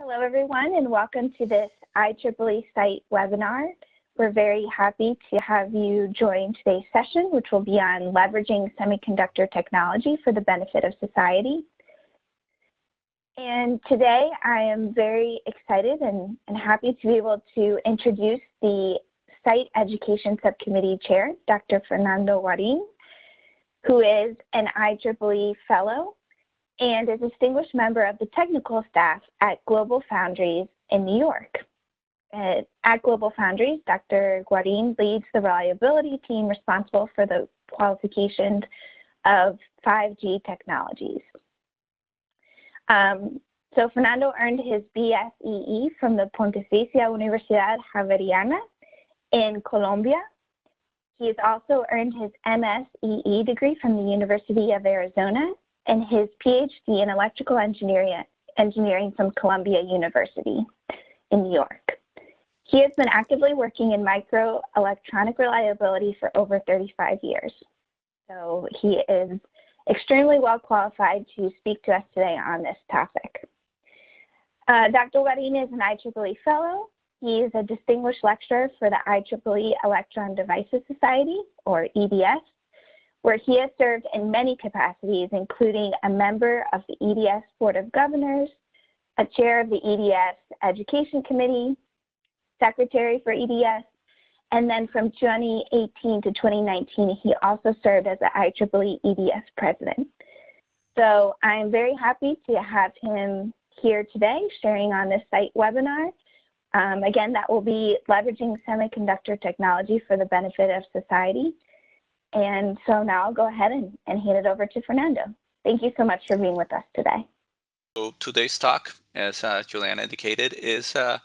Hello, everyone, and welcome to this IEEE site webinar. We're very happy to have you join today's session, which will be on leveraging semiconductor technology for the benefit of society. And today I am very excited and happy to be able to introduce the Site Education Subcommittee Chair, Dr. Fernando Guarin, who is an IEEE Fellow and a distinguished member of the technical staff at Global Foundries in New York. At Global Foundries, Dr. Guarin leads the reliability team responsible for the qualification of 5G technologies. So Fernando earned his BSEE from the Pontificia Universidad Javeriana in Colombia. He has also earned his MSEE degree from the University of Arizona and his PhD in electrical engineering from Columbia University in New York. He has been actively working in microelectronic reliability for over 35 years. So he is extremely well qualified to speak to us today on this topic. Dr. Guarin is an IEEE Fellow. He is a distinguished lecturer for the IEEE Electron Devices Society, or EDS, where he has served in many capacities, including a member of the EDS Board of Governors, a chair of the EDS Education Committee, secretary for EDS, and then from 2018 to 2019, he also served as the IEEE EDS president. So I'm very happy to have him here today sharing on this site webinar. Again, that will be leveraging semiconductor technology for the benefit of society. And so now I'll go ahead and hand it over to Fernando. Thank you so much for being with us today. So today's talk, as Juliana indicated, is to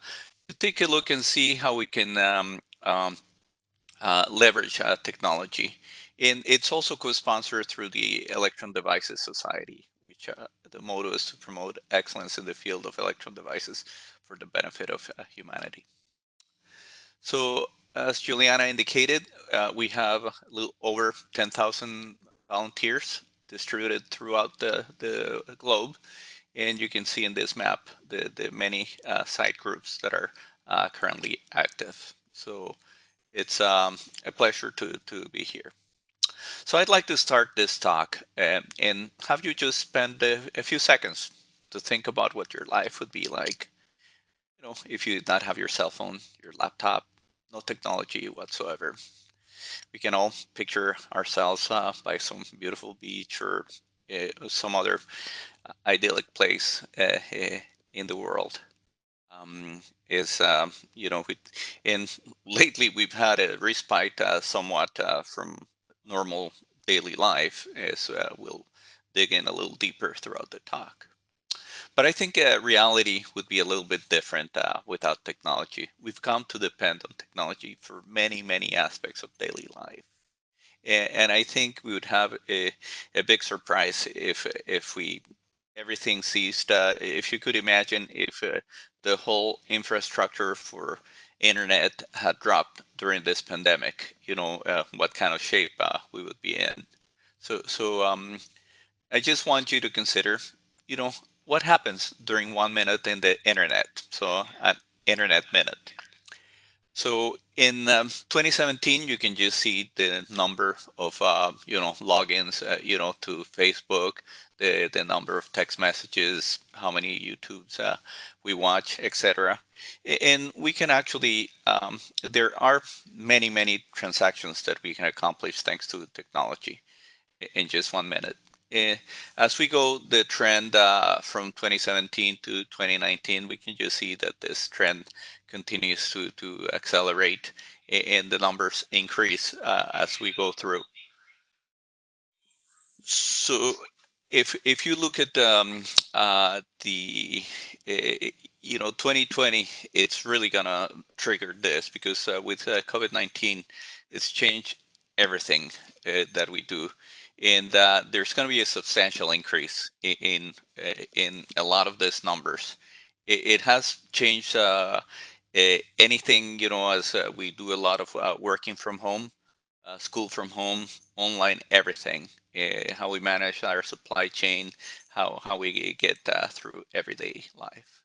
take a look and see how we can leverage technology. And it's also co-sponsored through the Electron Devices Society, which the motto is to promote excellence in the field of electron devices for the benefit of humanity. So as Juliana indicated, we have a little over 10,000 volunteers distributed throughout the globe. And you can see in this map the many site groups that are currently active. So it's a pleasure to be here. So I'd like to start this talk and have you just spend a few seconds to think about what your life would be like, you know, if you did not have your cell phone, your laptop, no technology whatsoever. We can all picture ourselves by some beautiful beach or some other idyllic place in the world. You know, and lately we've had a respite somewhat from normal daily life, as we'll dig in a little deeper throughout the talk. But I think reality would be a little bit different without technology. We've come to depend on technology for many, many aspects of daily life. And I think we would have a big surprise if everything ceased. If you could imagine if the whole infrastructure for internet had dropped during this pandemic, you know, what kind of shape we would be in. So I just want you to consider, you know, what happens during 1 minute in the internet. So an internet minute. So in 2017, you can just see the number of you know, logins, you know, to Facebook, the number of text messages, how many YouTubes we watch, etc. And we can actually there are many transactions that we can accomplish thanks to technology in just 1 minute. As we go the trend from 2017 to 2019, we can just see that this trend continues to accelerate and the numbers increase as we go through. So if you look at you know, 2020, it's really gonna trigger this because with COVID-19, it's changed everything that we do. And there's going to be a substantial increase in a lot of these numbers. It has changed anything, you know, as we do a lot of working from home, school from home, online, everything. How we manage our supply chain, how we get through everyday life.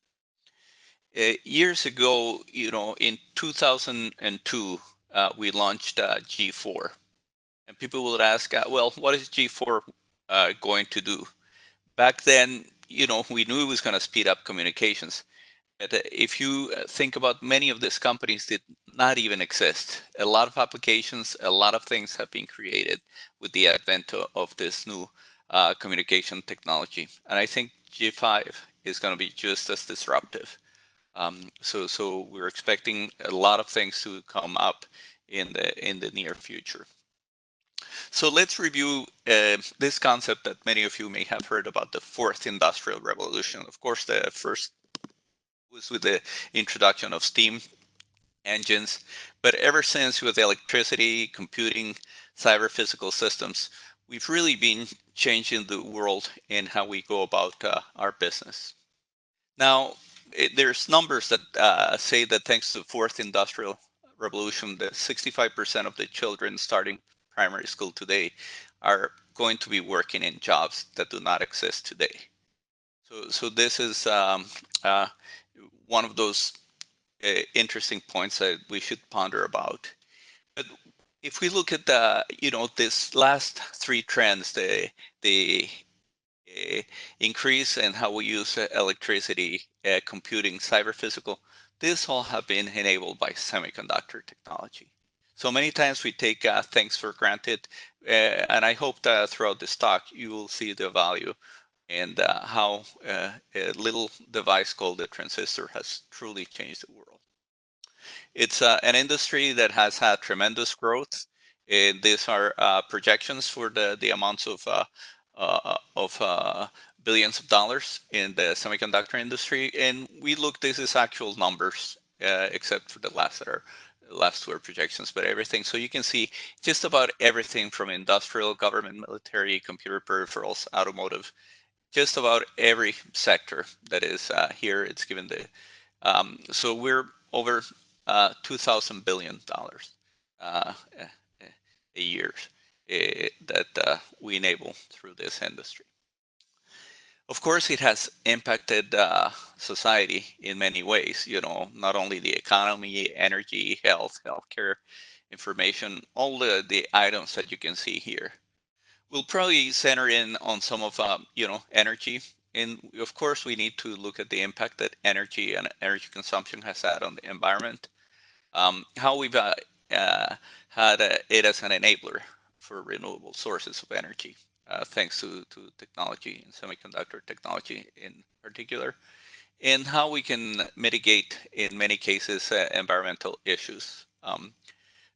Years ago, in 2002, we launched G4. And people would ask, well, what is G4 going to do? Back then, we knew it was going to speed up communications. But if you think about, many of these companies did not even exist. A lot of applications, a lot of things have been created with the advent of this new communication technology. And I think G5 is going to be just as disruptive. So we're expecting a lot of things to come up in the near future. So let's review this concept that many of you may have heard about, the fourth industrial revolution. Of course, the first was with the introduction of steam engines, but ever since, with electricity, computing, cyber physical systems, we've really been changing the world in how we go about our business. Now, there's numbers that say that thanks to the fourth industrial revolution, that 65% of the children starting primary school today are going to be working in jobs that do not exist today. So this is uh, one of those interesting points that we should ponder about. But if we look at this last three trends, the uh, increase in how we use electricity, computing, cyber physical, this all have been enabled by semiconductor technology. So many times we take things for granted, and I hope that throughout this talk you will see the value and how a little device called a transistor has truly changed the world. It's an industry that has had tremendous growth. These are projections for the amounts of billions of dollars in the semiconductor industry, and we look. This is actual numbers, except for the last two are projections, but everything. So you can see just about everything from industrial, government, military, computer peripherals, automotive, just about every sector that is here. It's given the so we're over $2,000 billion a year that we enable through this industry. Of course, it has impacted society in many ways. Not only the economy, energy, health, healthcare, information, all the items that you can see here. We'll probably center in on some of energy, and of course we need to look at the impact that energy and energy consumption has had on the environment. How we've had it as an enabler for renewable sources of energy, thanks to technology and semiconductor technology in particular, and how we can mitigate in many cases environmental issues.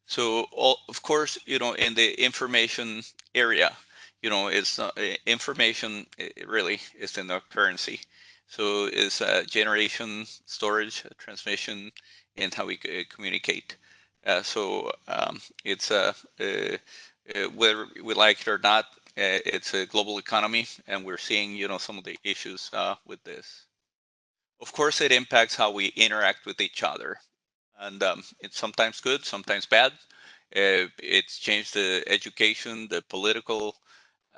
So, of course, in the information area, it's information really is in the currency. So, is generation, storage, transmission, and how we communicate. It's whether we like it or not, it's a global economy, and we're seeing, some of the issues with this. Of course, it impacts how we interact with each other, and it's sometimes good, sometimes bad. It's changed the education, the political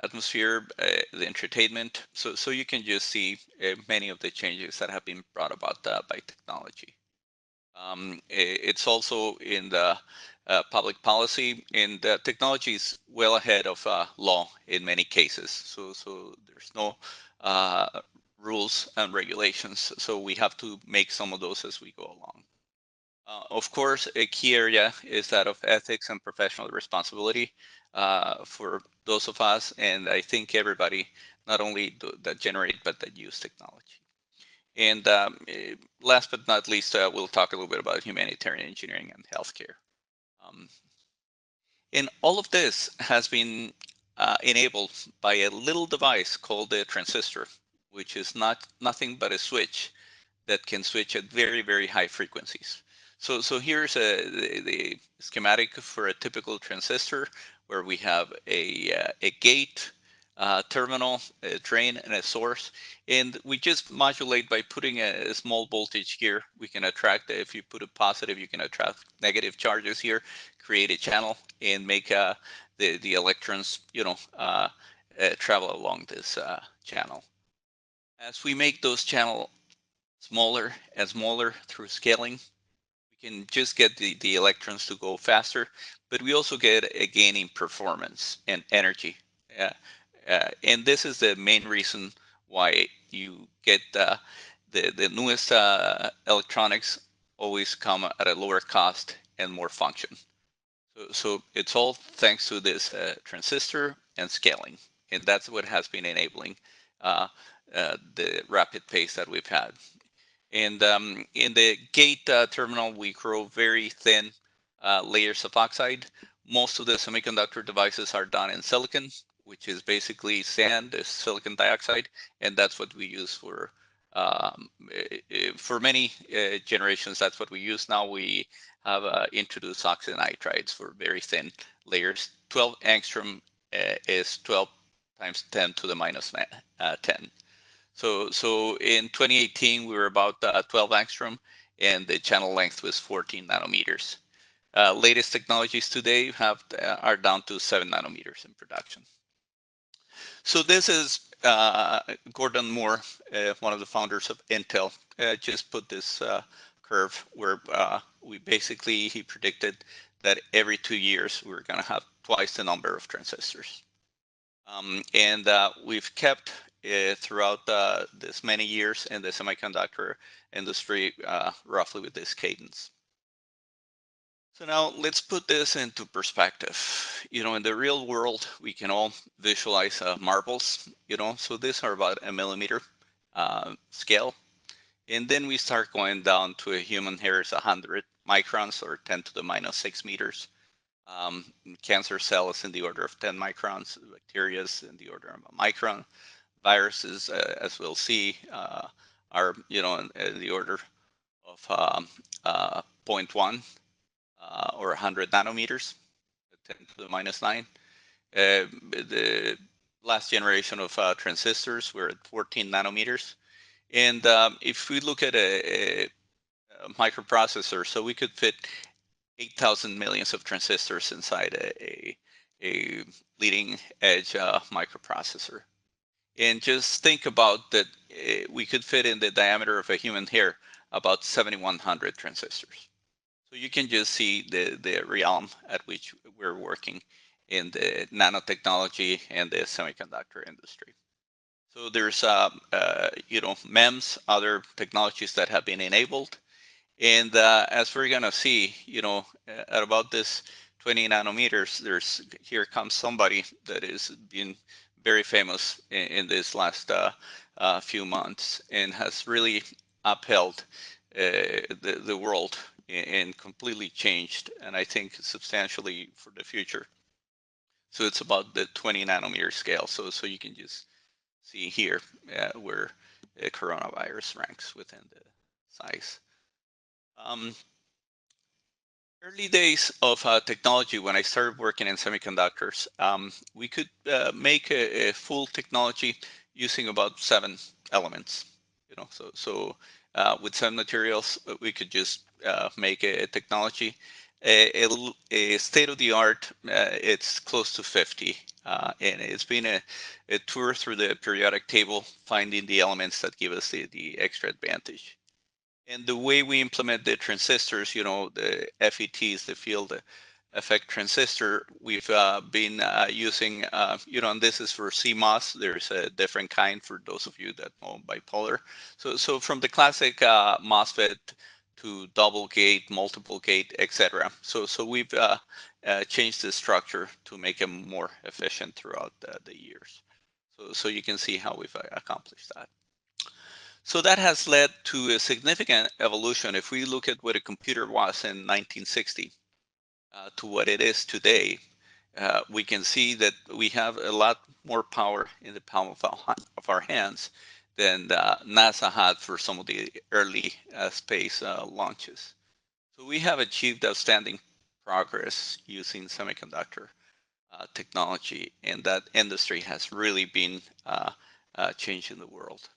atmosphere, the entertainment. So you can just see many of the changes that have been brought about by technology. It's also in the public policy, and technology is well ahead of law in many cases. So there's no rules and regulations. So we have to make some of those as we go along. Of course, a key area is that of ethics and professional responsibility for those of us, and I think everybody, not only that generate, but that use technology. And last but not least, we'll talk a little bit about humanitarian engineering and healthcare. Um, and all of this has been enabled by a little device called the transistor, which is nothing but a switch that can switch at very, very high frequencies. So here's the schematic for a typical transistor, where we have a gate, terminal, a drain, and a source. And we just modulate by putting a small voltage here. We can attract, if you put a positive, you can attract negative charges here, create a channel, and make the electrons, travel along this channel. As we make those channel smaller and smaller through scaling. We can just get the electrons to go faster, but we also get a gain in performance and energy. Uh, and this is the main reason why you get the newest electronics always come at a lower cost and more function. So it's all thanks to this transistor and scaling, and that's what has been enabling uh, the rapid pace that we've had. And in the gate terminal, we grow very thin layers of oxide. Most of the semiconductor devices are done in silicon, which is basically sand, is silicon dioxide, and that's what we use for many generations. That's what we use now. We have introduced oxynitrides for very thin layers. 12 angstrom is 12 times 10 to the minus 10. So in 2018, we were about 12 angstrom, and the channel length was 14 nanometers. Latest technologies today are down to 7 nanometers in production. So this is Gordon Moore, one of the founders of Intel, just put this curve where he predicted that every 2 years we're going to have twice the number of transistors. And we've kept throughout this many years in the semiconductor industry roughly with this cadence. So now let's put this into perspective. In the real world, we can all visualize marbles, so these are about a millimeter scale. And then we start going down to a human hair is 100 microns or 10 to the minus 6 meters. Um, Cancer cell is in the order of 10 microns, bacteria is in the order of a micron. Viruses, as we'll see, are in the order of 0.1 or 100 nanometers, 10 to the minus 9. The last generation of transistors were at 14 nanometers. And if we look at a microprocessor, so we could fit 8,000 millions of transistors inside a leading edge microprocessor. And just think about that we could fit in the diameter of a human hair about 7,100 transistors. So you can just see the realm at which we're working in the nanotechnology and the semiconductor industry. So there's MEMS, other technologies that have been enabled. And as we're gonna see, at about this 20 nanometers, here comes somebody that is been very famous in this last few months and has really upheld the world and completely changed, and I think substantially for the future. So it's about the 20 nanometer scale. So you can just see here where coronavirus ranks within the size. Um, Early days of technology, when I started working in semiconductors, we could make a full technology using about 7 elements. With 7 materials, we could just make a technology. A state of the art, it's close to 50, and it's been a tour through the periodic table, finding the elements that give us the extra advantage. And the way we implement the transistors, the FETs, the field effect transistor, we've been using, and this is for CMOS. There's a different kind for those of you that know bipolar. So from the classic MOSFET to double gate, multiple gate, etc. So we've changed the structure to make it more efficient throughout the years. So you can see how we've accomplished that. So that has led to a significant evolution. If we look at what a computer was in 1960 to what it is today, we can see that we have a lot more power in the palm of our hands than NASA had for some of the early space launches. So we have achieved outstanding progress using semiconductor technology, and that industry has really been changing the world.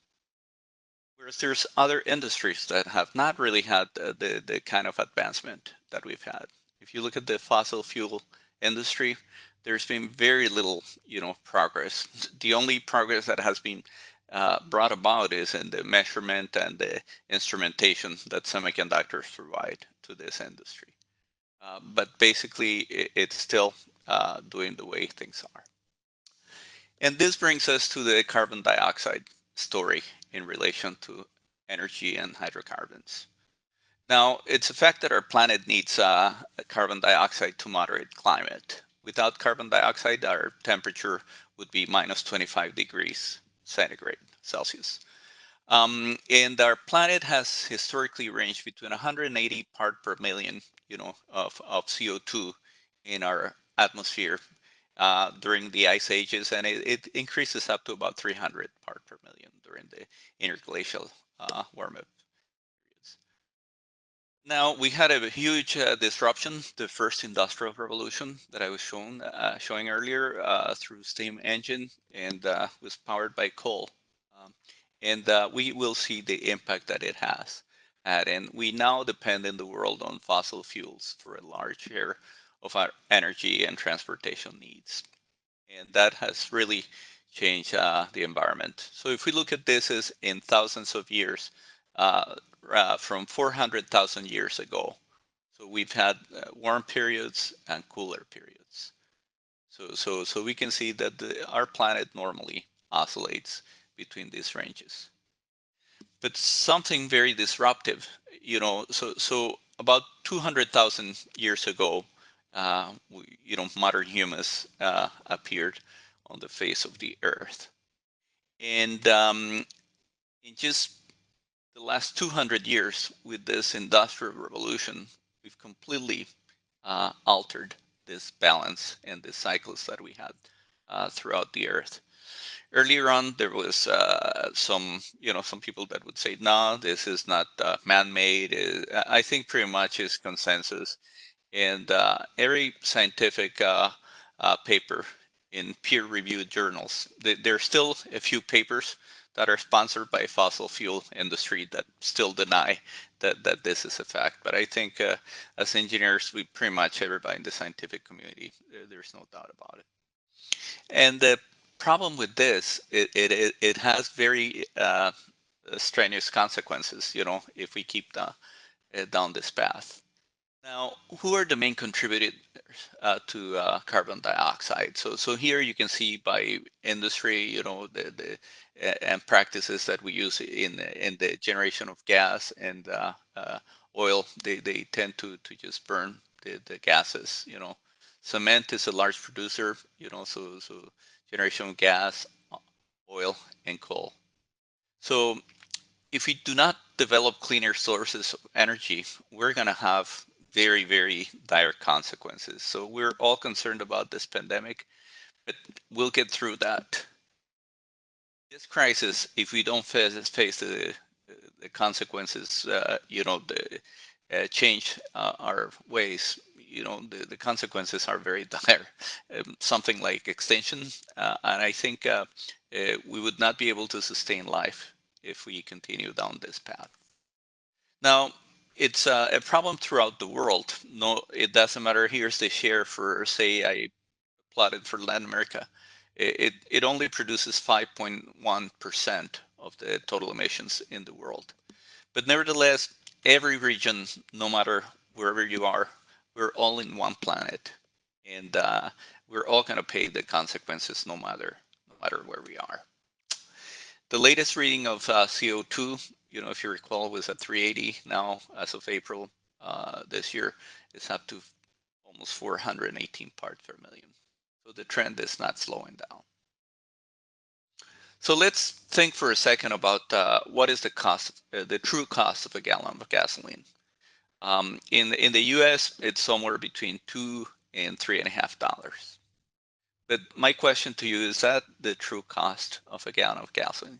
Whereas there's other industries that have not really had the kind of advancement that we've had. If you look at the fossil fuel industry, there's been very little, progress. The only progress that has been brought about is in the measurement and the instrumentation that semiconductors provide to this industry. But basically, it's still doing the way things are. And this brings us to the carbon dioxide story in relation to energy and hydrocarbons. Now, it's a fact that our planet needs carbon dioxide to moderate climate. Without carbon dioxide, our temperature would be minus 25 degrees centigrade Celsius. And our planet has historically ranged between 180 part per million, of CO2 in our atmosphere during the ice ages, and it increases up to about 300 part per million during the interglacial warm-up periods. Now, we had a huge disruption, the first industrial revolution that I was showing earlier through steam engine, and was powered by coal. Um, and we will see the impact that it has had. And we now depend in the world on fossil fuels for a large share of our energy and transportation needs. And that has really changed the environment. So if we look at this as in thousands of years, uh, from 400,000 years ago, so we've had warm periods and cooler periods. So we can see that our planet normally oscillates between these ranges. But something very disruptive, so about 200,000 years ago, modern humans appeared on the face of the earth. And in just the last 200 years, with this industrial revolution, we've completely altered this balance and the cycles that we had throughout the earth. Earlier on, there was some people that would say, no, this is not man-made. I think pretty much is consensus. And every scientific paper in peer-reviewed journals, there are still a few papers that are sponsored by fossil fuel industry that still deny that this is a fact. But I think as engineers, we pretty much everybody in the scientific community, there's no doubt about it. And the problem with this, it has very strenuous consequences, if we keep down this path. Now, who are the main contributors to carbon dioxide? So here you can see by industry, and practices that we use in the generation of gas and oil. They tend to just burn the gases. Cement is a large producer. So generation of gas, oil, and coal. So if we do not develop cleaner sources of energy, we're going to have very, very dire consequences. So we're all concerned about this pandemic, but we'll get through that. This crisis, if we don't face the consequences, change our ways, the consequences are very dire. Something like extinction, and I think we would not be able to sustain life if we continue down this path. Now, it's a problem throughout the world. No, it doesn't matter. Here's the share for, say, I plotted for Latin America. It only produces 5.1% of the total emissions in the world. But nevertheless, every region, no matter wherever you are, we're all in one planet, and we're all going to pay the consequences, no matter where we are. The latest reading of CO2, if you recall, was at 380. Now, as of April this year, it's up to almost 418 parts per million. So the trend is not slowing down. So let's think for a second about what is the cost, the true cost of a gallon of gasoline. In the U.S., it's somewhere between $2 and $3.50. But my question to you is that the true cost of a gallon of gasoline?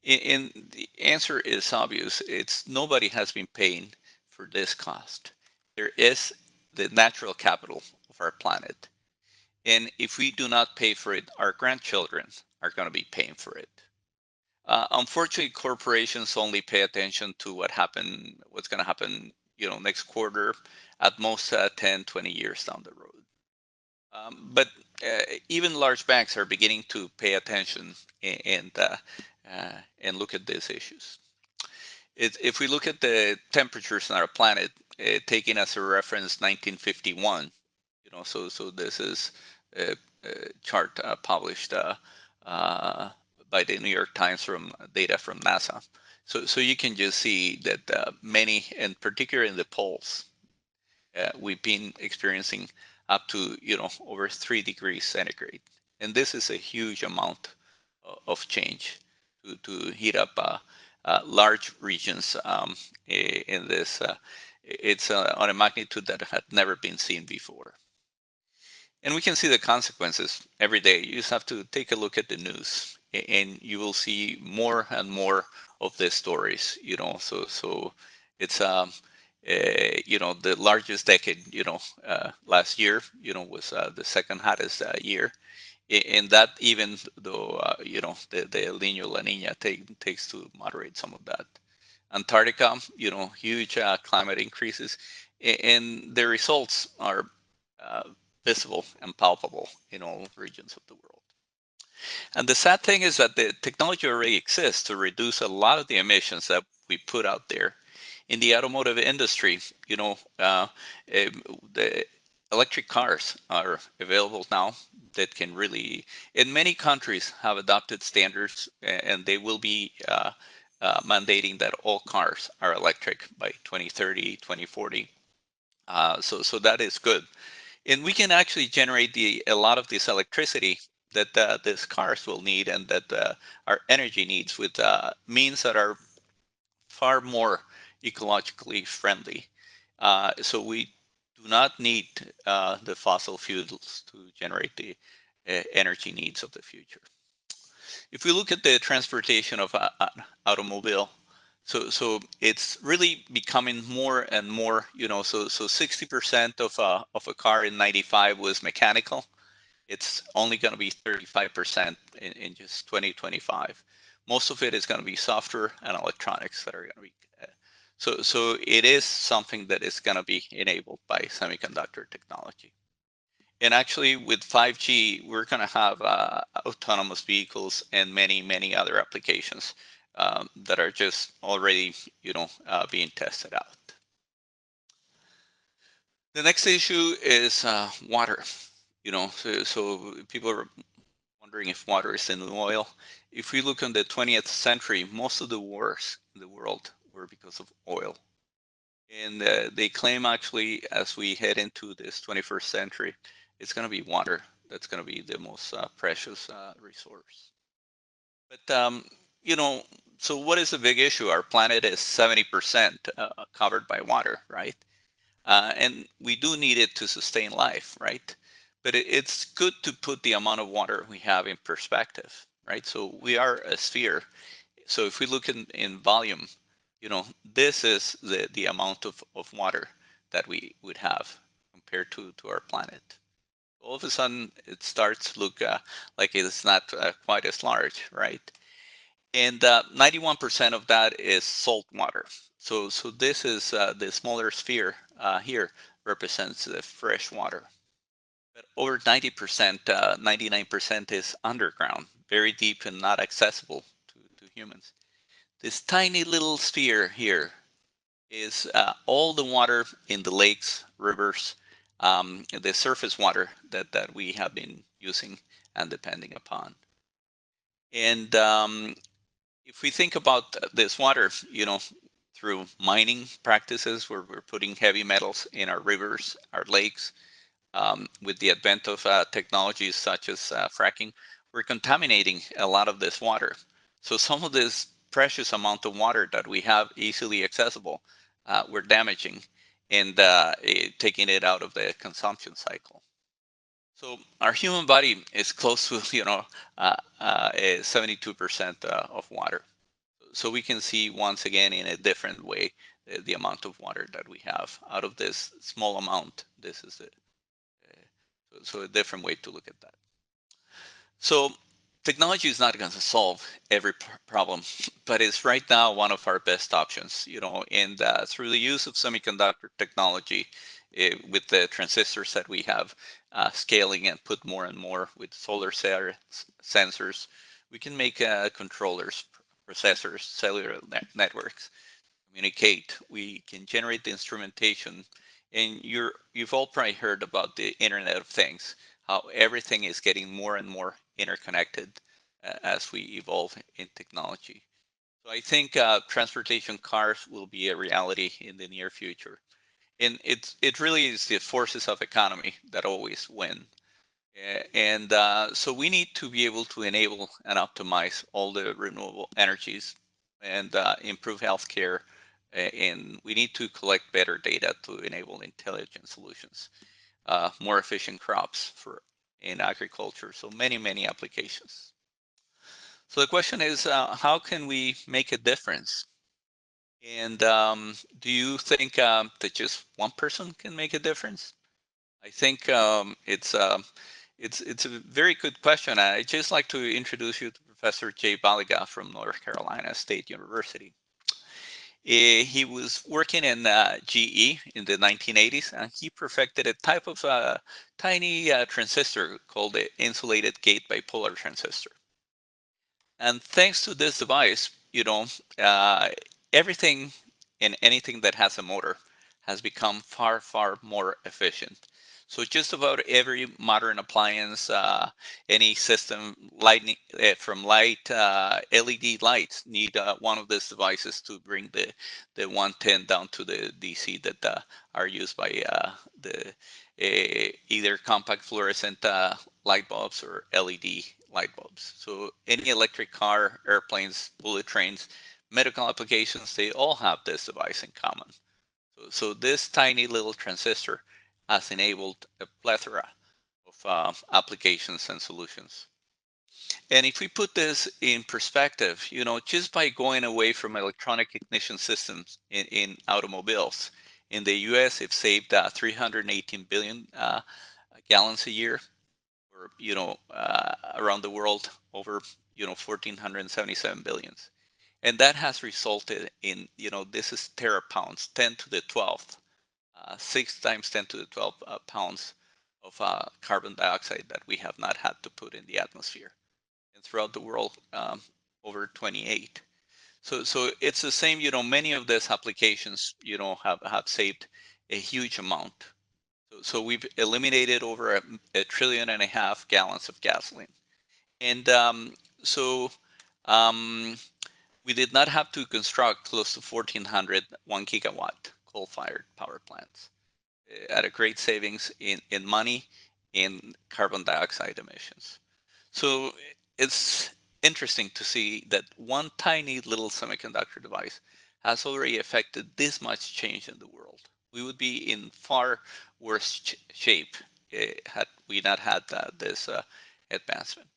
And the answer is obvious. It's nobody has been paying for this cost. There is the natural capital of our planet. And if we do not pay for it, our grandchildren are going to be paying for it. Unfortunately, corporations only pay attention to what's going to happen, next quarter, at most 10, 20 years down the road. But even large banks are beginning to pay attention and and look at these issues. If we look at the temperatures on our planet, taking as a reference 1951, so this is a chart published uh, by the New York Times from data from NASA. So you can just see that many, and particularly in the poles, we've been experiencing up to over 3 degrees centigrade, and this is a huge amount of change to heat up large regions in this. It's on a magnitude that had never been seen before. And we can see the consequences every day. You just have to take a look at the news, and you will see more and more of these stories. So it's the largest decade. Last year, was the second hottest year, and that even though the El Nino La Nina takes to moderate some of that. Antarctica, huge climate increases, and the results are uh, visible and palpable in all regions of the world. And the sad thing is that the technology already exists to reduce a lot of the emissions that we put out there. In the automotive industry, the electric cars are available now that can really, in many countries, have adopted standards, and they will be mandating that all cars are electric by 2030, 2040. So that is good, and we can actually generate a lot of this electricity that these cars will need, and that our energy needs, with means that are far more ecologically friendly. So we do not need the fossil fuels to generate the energy needs of the future. If we look at the transportation of an automobile, so it's really becoming more and more, so 60% of a car in 95 was mechanical. It's only going to be 35% in just 2025. Most of it is going to be software and electronics that are going to be so it is something that is going to be enabled by semiconductor technology. And actually, with 5G, we're going to have autonomous vehicles and many, many other applications that are just already, being tested out. The next issue is water. So people are wondering if water is in the oil. If we look in the 20th century, most of the wars in the world were because of oil. And they claim, actually, as we head into this 21st century, it's going to be water that's going to be the most precious resource. But, you know, so what is the big issue? Our planet is 70% covered by water, right? And we do need it to sustain life, right? But it's good to put the amount of water we have in perspective, right? So we are a sphere. So if we look in volume, this is the amount of water that we would have compared to our planet. All of a sudden, it starts to look like it's not quite as large, right? And 91% of that is salt water. So this is the smaller sphere here represents the fresh water. But over 90%, 99% is underground, very deep and not accessible to humans. This tiny little sphere here is all the water in the lakes, rivers, the surface water that we have been using and depending upon. And if we think about this water, through mining practices where we're putting heavy metals in our rivers, our lakes, with the advent of technologies such as fracking, we're contaminating a lot of this water. So some of this precious amount of water that we have easily accessible, we're damaging and taking it out of the consumption cycle. So our human body is close to, 72% of water. So we can see once again in a different way the amount of water that we have out of this small amount. This is it. So a different way to look at that. So technology is not going to solve every problem, but it's right now one of our best options. And through the use of semiconductor technology, with the transistors that we have, scaling and put more and more with solar sensors, we can make controllers processors, cellular networks communicate. We can generate the instrumentation, and you've all probably heard about the Internet of Things, how everything is getting more and more interconnected as we evolve in technology. So I think transportation cars will be a reality in the near future, and it really is the forces of economy that always win. And so we need to be able to enable and optimize all the renewable energies and improve healthcare. And we need to collect better data to enable intelligent solutions, more efficient crops for in agriculture. So many applications. So the question is, how can we make a difference? And do you think that just one person can make a difference? I think it's a very good question. I'd just like to introduce you to Professor Jay Baliga from North Carolina State University. He was working in GE in the 1980s, and he perfected a type of tiny transistor called the insulated gate bipolar transistor. And thanks to this device, uh, everything and anything that has a motor has become far more efficient. So just about every modern appliance, any system, lighting from light LED lights need one of these devices to bring the 110 down to the DC that are used by the either compact fluorescent light bulbs or LED light bulbs. So any electric car, airplanes, bullet trains, medical applications, they all have this device in common. So this tiny little transistor has enabled a plethora of applications and solutions. And if we put this in perspective, just by going away from electronic ignition systems in automobiles, in the US, it's saved 318 billion gallons a year, or around the world over 1,477 billions, and that has resulted in this is terapounds, 10 to the 12th, 6 times 10 to the 12 pounds of carbon dioxide that we have not had to put in the atmosphere, and throughout the world over 28. So it's the same. Many of these applications have saved a huge amount. So we've eliminated over a trillion and a half gallons of gasoline. And so um, we did not have to construct close to 1,400 1 gigawatt coal-fired power plants at a great savings in money in carbon dioxide emissions. So it's interesting to see that one tiny little semiconductor device has already affected this much change in the world. We would be in far worse shape had we not had this advancement.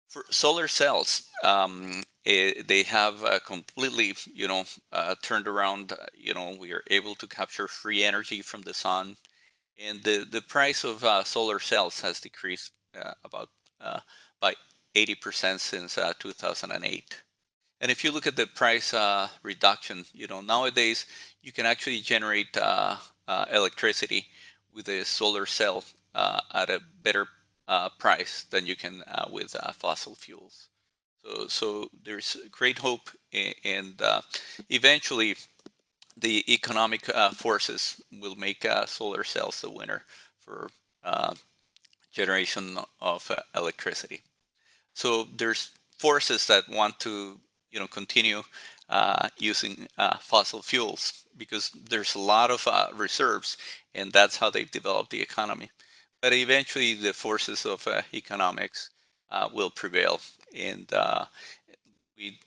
For solar cells, they have completely, turned around. We are able to capture free energy from the sun, and the price of solar cells has decreased about by 80% since 2008. And if you look at the price reduction, nowadays you can actually generate electricity with a solar cell at a better price than you can with fossil fuels. So there's great hope, and eventually the economic forces will make solar cells the winner for uh, generation of electricity. So there's forces that want to continue using fossil fuels because there's a lot of reserves, and that's how they develop the economy. But eventually the forces of economics will prevail, and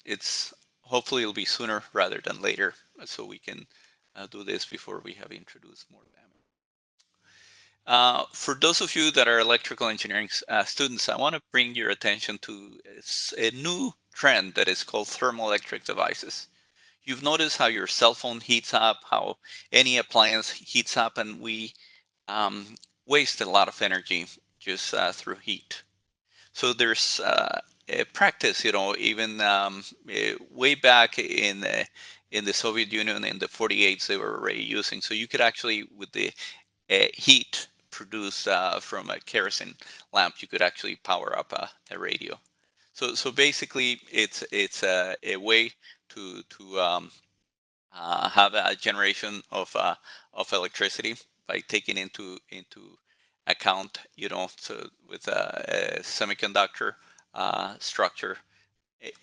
it's hopefully it'll be sooner rather than later, so we can do this before we have introduced more damage. For those of you that are electrical engineering students, I want to bring your attention to a new trend that is called thermoelectric devices. You've noticed how your cell phone heats up, how any appliance heats up, and we waste a lot of energy just through heat. So there's a practice, even way back in the Soviet Union in the 48s, they were already using. So you could actually, with the heat produced from a kerosene lamp, you could actually power up a radio. So basically, it's a way to have a generation of electricity by taking into account, so with a semiconductor structure.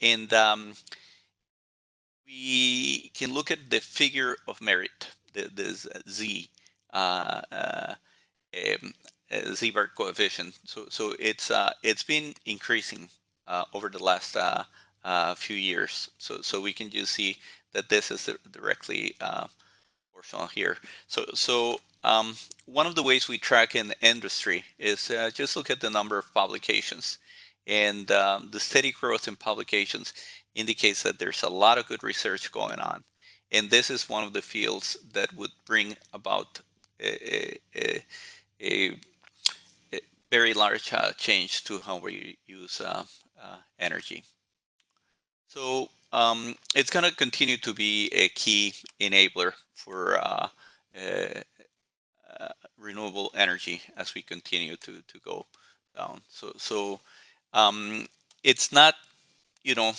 And we can look at the figure of merit, this Z, uh, uh, um, Z-bar coefficient. So it's been increasing over the last few years. So we can just see that this is directly proportional here. So one of the ways we track in the industry is just look at the number of publications. And the steady growth in publications indicates that there's a lot of good research going on. And this is one of the fields that would bring about a, a, a very large change to how we use energy. So it's going to continue to be a key enabler for uh, renewable energy as we continue to go down. So it's not, you know,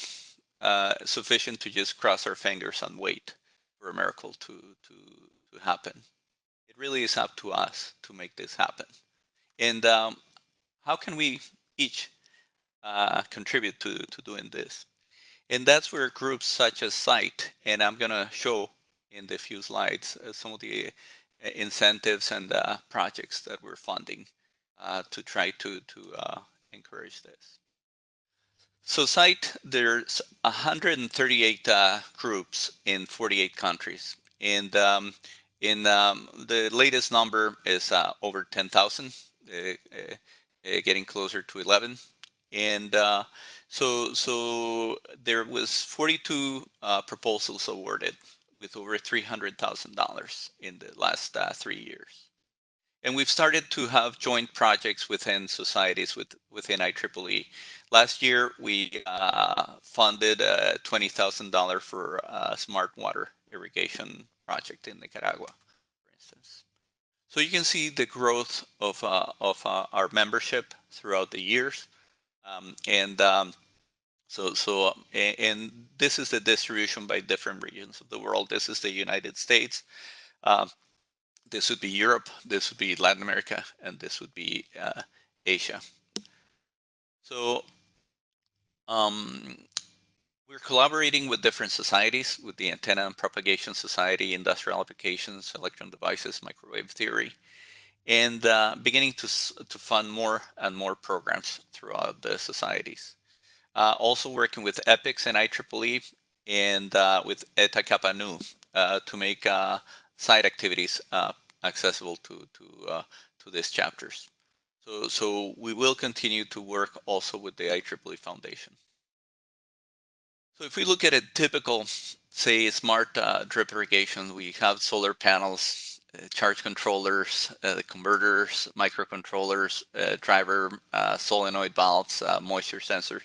sufficient to just cross our fingers and wait for a miracle to happen. It really is up to us to make this happen. And how can we each contribute to doing this? And that's where groups such as SITE, and I'm going to show in the few slides some of the incentives and projects that we're funding to try to encourage this. So SITE, there's 138 groups in 48 countries. And the latest number is over 10,000, getting closer to 11. And so there was 42 proposals awarded with over $300,000 in the last 3 years. And we've started to have joint projects within societies within IEEE. Last year, we funded $20,000 for a smart water irrigation project in Nicaragua, for instance. So you can see the growth of our membership throughout the years. And and this is the distribution by different regions of the world. This is the United States. Um, this would be Europe. This would be Latin America, and this would be Asia. So um, we're collaborating with different societies, with the Antenna and Propagation Society, Industrial Applications, Electron Devices, Microwave Theory, and beginning to fund more and more programs throughout the societies. Also working with EPICS and IEEE and with Eta Kappa Nu to make side activities accessible to these chapters. So we will continue to work also with the IEEE Foundation. So if we look at a typical, say, smart drip irrigation, we have solar panels, charge controllers, converters, microcontrollers, driver, solenoid valves, moisture sensors.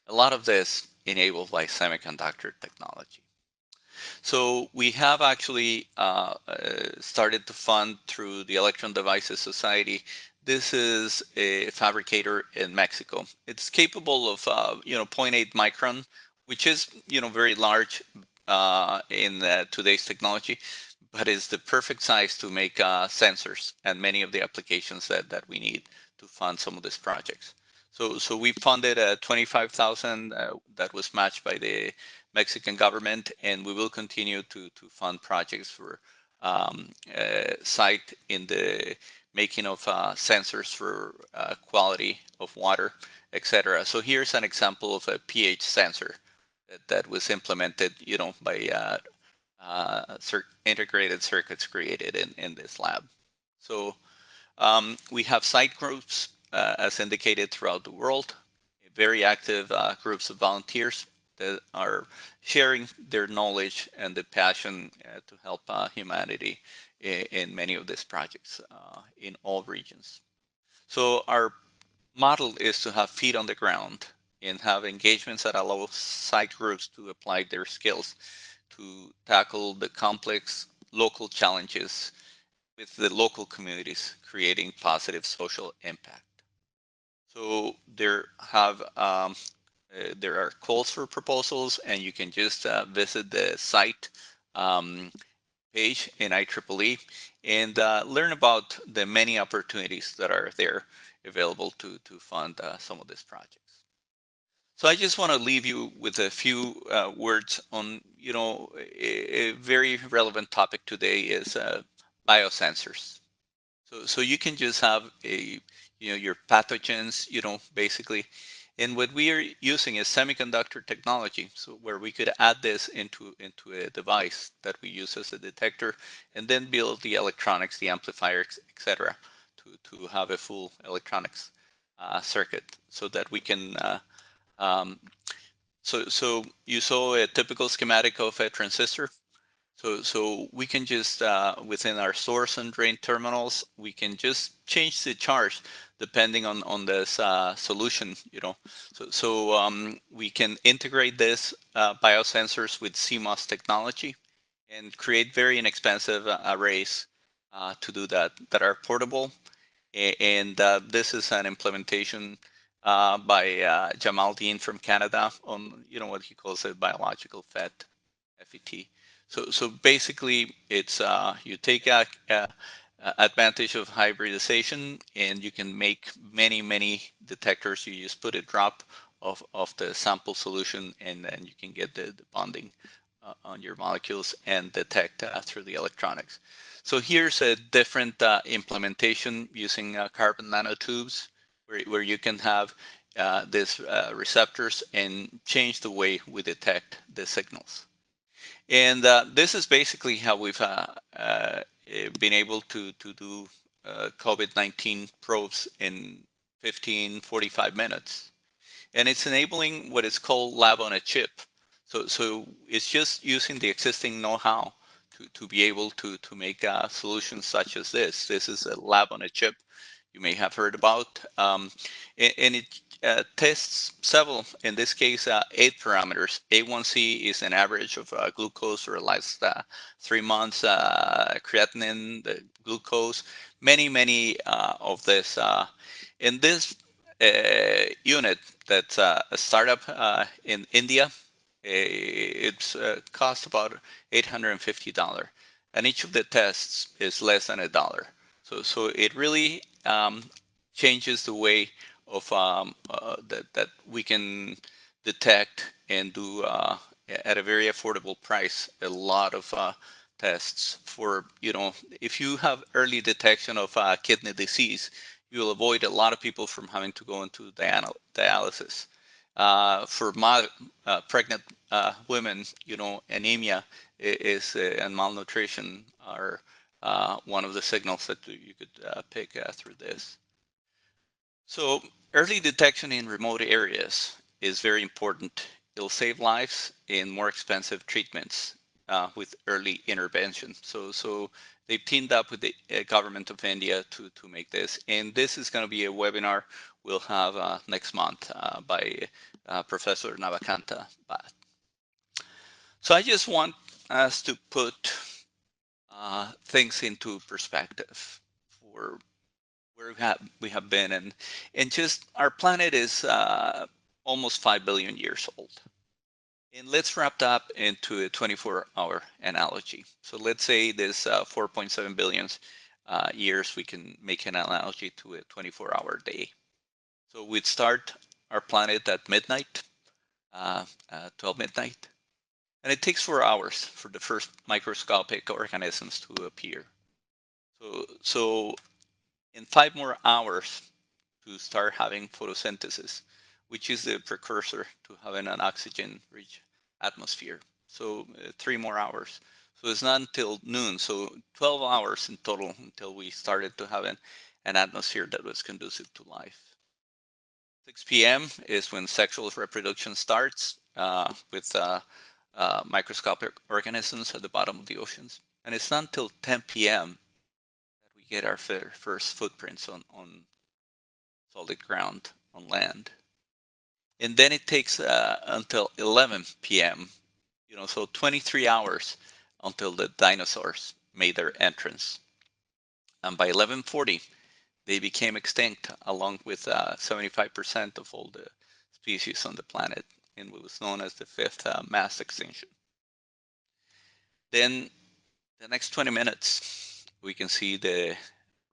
A lot of this enabled by semiconductor technology. So we have actually started to fund through the Electron Devices Society. This is a fabricator in Mexico. It's capable of zero point 0.8 micron, which is very large in today's technology, but is the perfect size to make sensors and many of the applications that we need to fund some of these projects. So we funded 25,000 that was matched by the Mexican government, and we will continue to fund projects for site in the making of sensors for quality of water, etc. So here's an example of a pH sensor that was implemented, by integrated circuits created in this lab. So we have site groups, as indicated, throughout the world, very active groups of volunteers that are sharing their knowledge and the passion to help humanity in many of these projects in all regions. So our model is to have feet on the ground and have engagements that allow site groups to apply their skills to tackle the complex local challenges with the local communities, creating positive social impact. So there have there are calls for proposals, and you can just visit the site um, page in IEEE and learn about the many opportunities that are there available to fund some of these projects. So I just want to leave you with a few words on, a very relevant topic today is biosensors. So you can just have your pathogens, basically. And what we are using is semiconductor technology, so where we could add this into a device that we use as a detector, and then build the electronics, the amplifier, etc., to have a full electronics circuit, so that we can. Um, so you saw a typical schematic of a transistor. So we can just, within our source and drain terminals, we can just change the charge depending on this solution, So we can integrate this biosensors with CMOS technology and create very inexpensive arrays to do that are portable. And this is an implementation by Jamal Dean from Canada on, what he calls a biological FET. So basically, it's you take advantage of hybridization, and you can make many detectors. You just put a drop of the sample solution, and then you can get the bonding on your molecules and detect through the electronics. So here's a different implementation using carbon nanotubes, where you can have these receptors and change the way we detect the signals. And this is basically how we've been able to do COVID-19 probes in 15, 45 minutes. And it's enabling what is called lab on a chip. So it's just using the existing know-how to be able to make solutions such as this. This is a lab on a chip you may have heard about. And it tests several, in this case, 8 parameters. A1C is an average of glucose for the last 3 months, creatinine, the glucose, many of this. In this unit, that's a startup in India, it's cost about $850, and each of the tests is less than $1. So it really changes the way of that we can detect and do at a very affordable price a lot of tests for, if you have early detection of kidney disease, you'll avoid a lot of people from having to go into dialysis. For pregnant women, anemia is and malnutrition are one of the signals that you could pick through this. So early detection in remote areas is very important. It'll save lives in more expensive treatments with early intervention. So they've teamed up with the government of India to make this. And this is going to be a webinar we'll have next month by Professor Navakanta. So I just want us to put things into perspective for where we have been, and just our planet is almost 5 billion years old. And let's wrap that up into a 24-hour analogy. So let's say this 4.7 billion years, we can make an analogy to a 24-hour day. So we'd start our planet at midnight, 12 midnight, and it takes 4 hours for the first microscopic organisms to appear. So in 5 more hours to start having photosynthesis, which is the precursor to having an oxygen-rich atmosphere. So 3 more hours. So it's not until noon. So 12 hours in total until we started to have an atmosphere that was conducive to life. 6 p.m. is when sexual reproduction starts with microscopic organisms at the bottom of the oceans. And it's not until 10 p.m. that we get our first footprints on solid ground on land. And then it takes until 11 p.m., so 23 hours until the dinosaurs made their entrance. And by 1140, they became extinct along with 75% of all the species on the planet, and what was known as the fifth mass extinction. Then the next 20 minutes, we can see the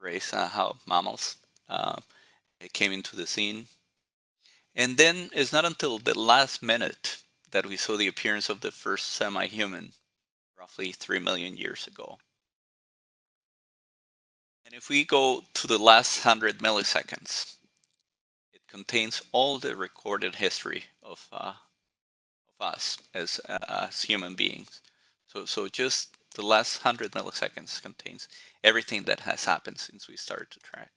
race, how mammals came into the scene. And then it's not until the last minute that we saw the appearance of the first semi-human, roughly 3 million years ago. And if we go to the last 100 milliseconds, it contains all the recorded history of us as human beings. So just the last 100 milliseconds contains everything that has happened since we started to track.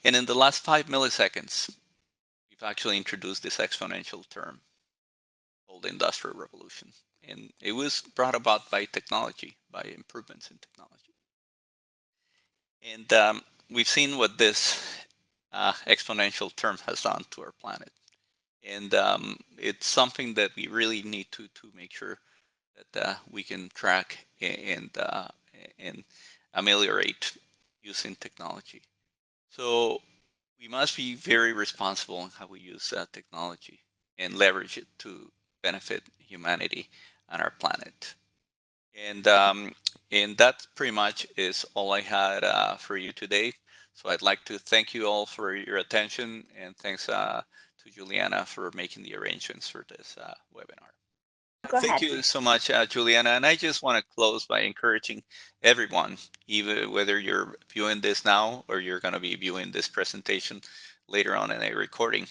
And in the last 5 milliseconds, we've actually introduced this exponential term called the Industrial Revolution. And it was brought about by technology, by improvements in technology. And we've seen what this exponential term has done to our planet. And it's something that we really need to make sure that we can track and ameliorate using technology. So we must be very responsible in how we use technology and leverage it to benefit humanity and our planet. And that pretty much is all I had for you today. So I'd like to thank you all for your attention, and thanks to Juliana for making the arrangements for this webinar. Go Thank ahead. you so much, Juliana. And I just want to close by encouraging everyone, even whether you're viewing this now or you're going to be viewing this presentation later on in a recording,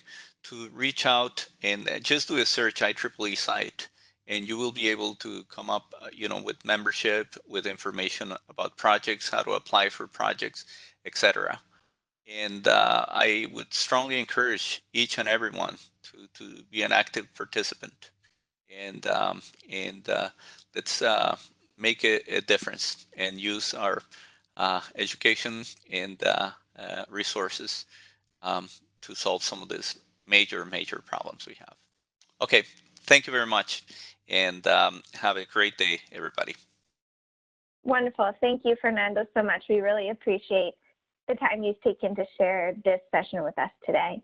to reach out and just do a search IEEE site, and you will be able to come up, with membership, with information about projects, how to apply for projects, etc. And I would strongly encourage each and everyone to be an active participant, and let's make a difference and use our education and resources to solve some of these major problems we have. Okay, thank you very much, and have a great day, everybody. Wonderful. Thank you, Fernando, so much. We really appreciate the time you've taken to share this session with us today.